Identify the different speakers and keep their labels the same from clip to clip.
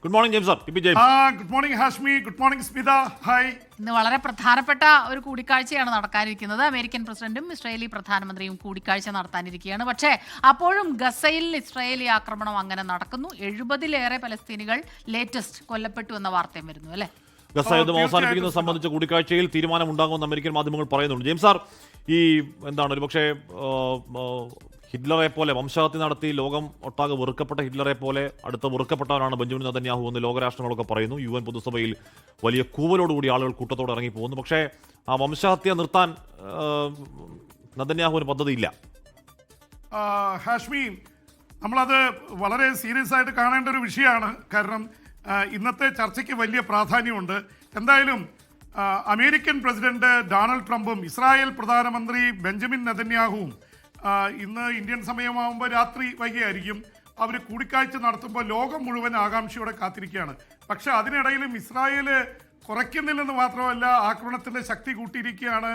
Speaker 1: Good morning James sir. James.
Speaker 2: Good morning Hashmi. Good morning Smitha. Hi.
Speaker 3: ഇന്ന് വളരെ പ്രധാനപ്പെട്ട ഒരു കൂടിക്കാഴ്ചയാണ് നടക്കാനിരിക്കുന്നത്. അമേരിക്കൻ പ്രസിഡന്റും ഇസ്രായേലി പ്രധാനമന്ത്രിയും കൂടിക്കാഴ്ച നടത്താനിരിക്കുകയാണ്. പക്ഷേ അപ്പോഴും ഗസയിൽ ഇസ്രായേലി ആക്രമണം അങ്ങനെ നടക്കുന്നു. 70-ലേറെ പലസ്തീനികൾ ലേറ്റസ്റ്റ് കൊല്ലപ്പെട്ടു എന്ന വാർത്തയും വരുന്നു അല്ലേ?
Speaker 1: ഗസ യുദ്ധം അവസാനിപ്പിക്കുന്നത് സംബന്ധിച്ച കൂടിക്കാഴ്ചയിൽ തീരുമാനമുണ്ടാകുമെന്ന് അമേരിക്കൻ മാധ്യമങ്ങൾ പറയുന്നുണ്ട്. ജെയിംസ് സാർ, ഈ എന്താണ് ഒരുപക്ഷെ ഹിറ്റ്ലറെ പോലെ വംശഹത്യ നടത്തി ലോകം ഒട്ടാകെ വെറുക്കപ്പെട്ട ഹിറ്റ്ലറെ പോലെ അടുത്ത വെറുക്കപ്പെട്ടവനാണ് ബെഞ്ചമിൻ നെതന്യാഹു എന്ന് ലോകരാഷ്ട്രങ്ങളൊക്കെ പറയുന്നു. UN പൊതുസഭയിൽ വലിയ കൂവലോടുകൂടി ആളുകൾ കൂട്ടത്തോടെ ഇറങ്ങി പോകുന്നു. പക്ഷേ ആ വംശഹത്യ നിർത്താൻ നെതന്യാഹുവിന് പദ്ധതിയില്ല.
Speaker 2: ഹാഷ്മി, നമ്മളത് വളരെ സീരിയസ് ആയിട്ട് കാണേണ്ട ഒരു വിഷയമാണ്. കാരണം ഇന്നത്തെ ചർച്ചയ്ക്ക് വലിയ പ്രാധാന്യമുണ്ട്. എന്തായാലും അമേരിക്കൻ പ്രസിഡന്റ് ഡൊണാൾഡ് ട്രംപും ഇസ്രായേൽ പ്രധാനമന്ത്രി ബെഞ്ചമിൻ നെതന്യാഹുവും ഇന്ന് ഇന്ത്യൻ സമയമാകുമ്പോൾ രാത്രി വൈകിയായിരിക്കും അവർ കൂടിക്കാഴ്ച നടത്തുമ്പോൾ ലോകം മുഴുവൻ ആകാംക്ഷയോടെ കാത്തിരിക്കുകയാണ്. പക്ഷെ അതിനിടയിലും ഇസ്രായേൽ കുറയ്ക്കുന്നില്ലെന്ന് മാത്രമല്ല, ആക്രമണത്തിൻ്റെ ശക്തി കൂട്ടിയിരിക്കുകയാണ്.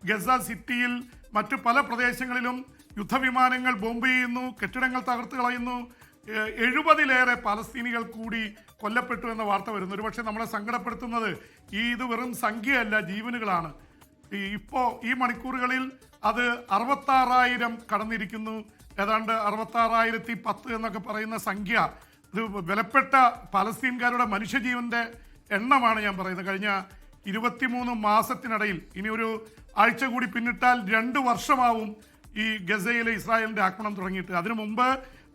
Speaker 2: ഗസ സിറ്റിയിൽ മറ്റു പല പ്രദേശങ്ങളിലും യുദ്ധവിമാനങ്ങൾ ബോംബ് ചെയ്യുന്നു, കെട്ടിടങ്ങൾ തകർത്ത് കളയുന്നു. 70-ലേറെ പലസ്തീനികൾ കൂടി കൊല്ലപ്പെട്ടു എന്ന വാർത്ത വരുന്നു. ഒരുപക്ഷെ നമ്മളെ സങ്കടപ്പെടുത്തുന്നത് ഇത് വെറും സംഖ്യയല്ല, ജീവനുകളാണ്. ഇപ്പോൾ ഈ മണിക്കൂറുകളിൽ അത് 66,000 കടന്നിരിക്കുന്നു. ഏതാണ്ട് 66,010 എന്നൊക്കെ പറയുന്ന സംഖ്യ. ഇത് വിലപ്പെട്ട പലസ്തീൻകാരുടെ മനുഷ്യജീവന്റെ എണ്ണമാണ് ഞാൻ പറയുന്നത്. കഴിഞ്ഞ 23 മാസത്തിനിടയിൽ ഇനി ഒരു ആഴ്ച കൂടി പിന്നിട്ടാൽ 2 വർഷമാവും ഈ ഗസയിലെ ഇസ്രായേലിന്റെ ആക്രമണം തുടങ്ങിയിട്ട്. അതിനു മുമ്പ്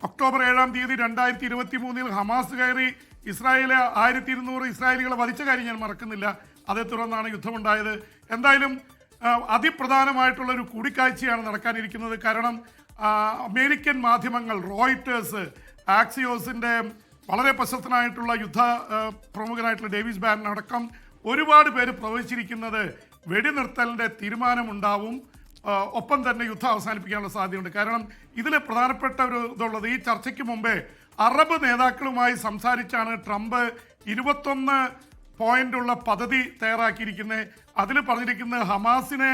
Speaker 2: ഒക്ടോബർ 7-ാം തീയതി 2023 ഹമാസ് കയറി ഇസ്രായേലെ 1200 ഇസ്രായേലികളെ വധിച്ച കാര്യം ഞാൻ മറക്കുന്നില്ല. അതേ തുടർന്നാണ് യുദ്ധമുണ്ടായത്. എന്തായാലും അതിപ്രധാനമായിട്ടുള്ള ഒരു കൂടിക്കാഴ്ചയാണ് നടക്കാനിരിക്കുന്നത്. കാരണം അമേരിക്കൻ മാധ്യമങ്ങൾ, റോയിട്ടേഴ്സ്, ആക്സിയോസിൻ്റെ വളരെ പ്രശസ്തനായിട്ടുള്ള യുദ്ധ പ്രമുഖനായിട്ടുള്ള ഡേവിസ് ബാൻ അടക്കം ഒരുപാട് പേര് പ്രവചിച്ചിരിക്കുന്നത് വെടിനിർത്തലിൻ്റെ തീരുമാനമുണ്ടാവും, ഒപ്പം തന്നെ യുദ്ധം അവസാനിപ്പിക്കാനുള്ള സാധ്യതയുണ്ട്. കാരണം ഇതിൽ പ്രധാനപ്പെട്ട ഒരു ഇതുള്ളത്, ഈ ചർച്ചയ്ക്ക് മുമ്പേ അറബ് നേതാക്കളുമായി സംസാരിച്ചാണ് ട്രംപ് 21 പോയിന്റുള്ള പദ്ധതി തയ്യാറാക്കിയിരിക്കുന്നത്. അതിൽ പറഞ്ഞിരിക്കുന്നത് ഹമാസിനെ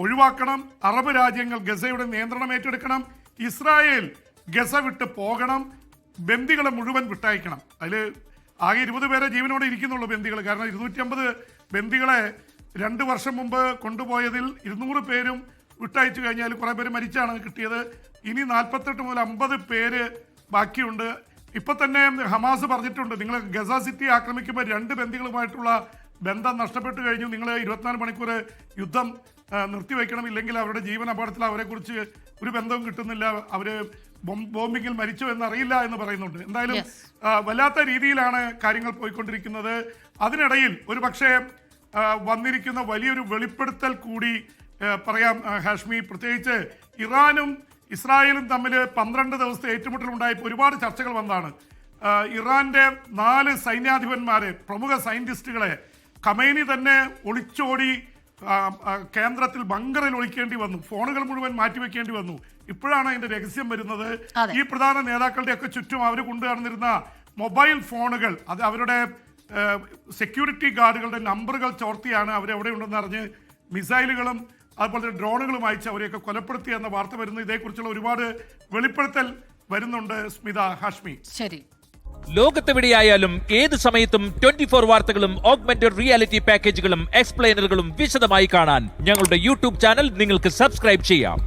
Speaker 2: ഒഴിവാക്കണം, അറബ് രാജ്യങ്ങൾ ഗസയുടെ നിയന്ത്രണം ഏറ്റെടുക്കണം, ഇസ്രായേൽ ഗസ വിട്ട് പോകണം, ബന്ദികളെ മുഴുവൻ വിട്ടയക്കണം. അതിൽ ആകെ 20 പേരെ ജീവനോടെ ഇരിക്കുന്നുള്ളൂ ബന്ദികൾ. കാരണം 250 ബന്ദികളെ 2 വർഷം മുമ്പ് കൊണ്ടുപോയതിൽ 200 പേരും വിട്ടയച്ചു കഴിഞ്ഞാൽ കുറേ പേര് മരിച്ചാണ് കിട്ടിയത്. ഇനി 48 മുതൽ 50 പേര് ബാക്കിയുണ്ട്. ഇപ്പം തന്നെ ഹമാസ് പറഞ്ഞിട്ടുണ്ട്, നിങ്ങൾ ഗസ സിറ്റി ആക്രമിക്കുമ്പോൾ 2 ബന്ദികളുമായിട്ടുള്ള ബന്ധം നഷ്ടപ്പെട്ടു കഴിഞ്ഞു, നിങ്ങൾ 24 മണിക്കൂർ യുദ്ധം നിർത്തിവെക്കണം, ഇല്ലെങ്കിൽ അവരുടെ ജീവൻ അപകടത്തിൽ, അവരെക്കുറിച്ച് ഒരു ബന്ധവും കിട്ടുന്നില്ല, അവർ ബോംബിങ്ങിൽ മരിച്ചോ എന്നറിയില്ല എന്ന് പറയുന്നുണ്ട്. എന്തായാലും വല്ലാത്ത രീതിയിലാണ് കാര്യങ്ങൾ പോയിക്കൊണ്ടിരിക്കുന്നത്. അതിനിടയിൽ ഒരു പക്ഷേ വന്നിരിക്കുന്ന വലിയൊരു വെളിപ്പെടുത്തൽ കൂടി പറയാം ഹാഷ്മി. പ്രത്യേകിച്ച് ഇറാനും ഇസ്രായേലും തമ്മിൽ 12 ദിവസത്തെ ഏറ്റുമുട്ടൽ ഉണ്ടായപ്പോൾ ഒരുപാട് ചർച്ചകൾ വന്നതാണ്. ഇറാന്റെ 4 സൈന്യാധിപന്മാരെ, പ്രമുഖ സയന്റിസ്റ്റുകളെ ഖമേനി തന്നെ ഒളിച്ചോടി കേന്ദ്രത്തിൽ ബങ്കറിൽ ഒളിക്കേണ്ടി വന്നു, ഫോണുകൾ മുഴുവൻ മാറ്റിവെക്കേണ്ടി വന്നു. ഇപ്പോഴാണ് അതിന്റെ രഹസ്യം വരുന്നത്. ഈ പ്രധാന നേതാക്കളുടെ ഒക്കെ ചുറ്റും അവർ കൊണ്ടുനടന്നിരുന്ന മൊബൈൽ ഫോണുകൾ, അത് അവരുടെ സെക്യൂരിറ്റി ഗാർഡുകളുടെ നമ്പറുകൾ ചോർത്തിയാണ് അവരെവിടെ ഉണ്ടെന്ന് അറിഞ്ഞ് മിസൈലുകളും അതുപോലെ ഡ്രോണുകളും അയച്ച് അവരെയൊക്കെ കൊലപ്പെടുത്തി എന്ന വാർത്ത വരുന്നു. ഇതേക്കുറിച്ചുള്ള ഒരുപാട് വെളിപ്പെടുത്തൽ വരുന്നുണ്ട് സ്മിത, ഹാഷ്മി.
Speaker 3: ശരി.
Speaker 4: ലോകത്തെവിടെയായാലും ഏത് സമയത്തും 24 വാർത്തകളും ഓഗ്മെന്റഡ് റിയാലിറ്റി പാക്കേജുകളും എക്സ്പ്ലെയിനറുകളും വിശദമായി കാണാൻ ഞങ്ങളുടെ യൂട്യൂബ് ചാനൽ നിങ്ങൾക്ക് സബ്സ്ക്രൈബ് ചെയ്യാം.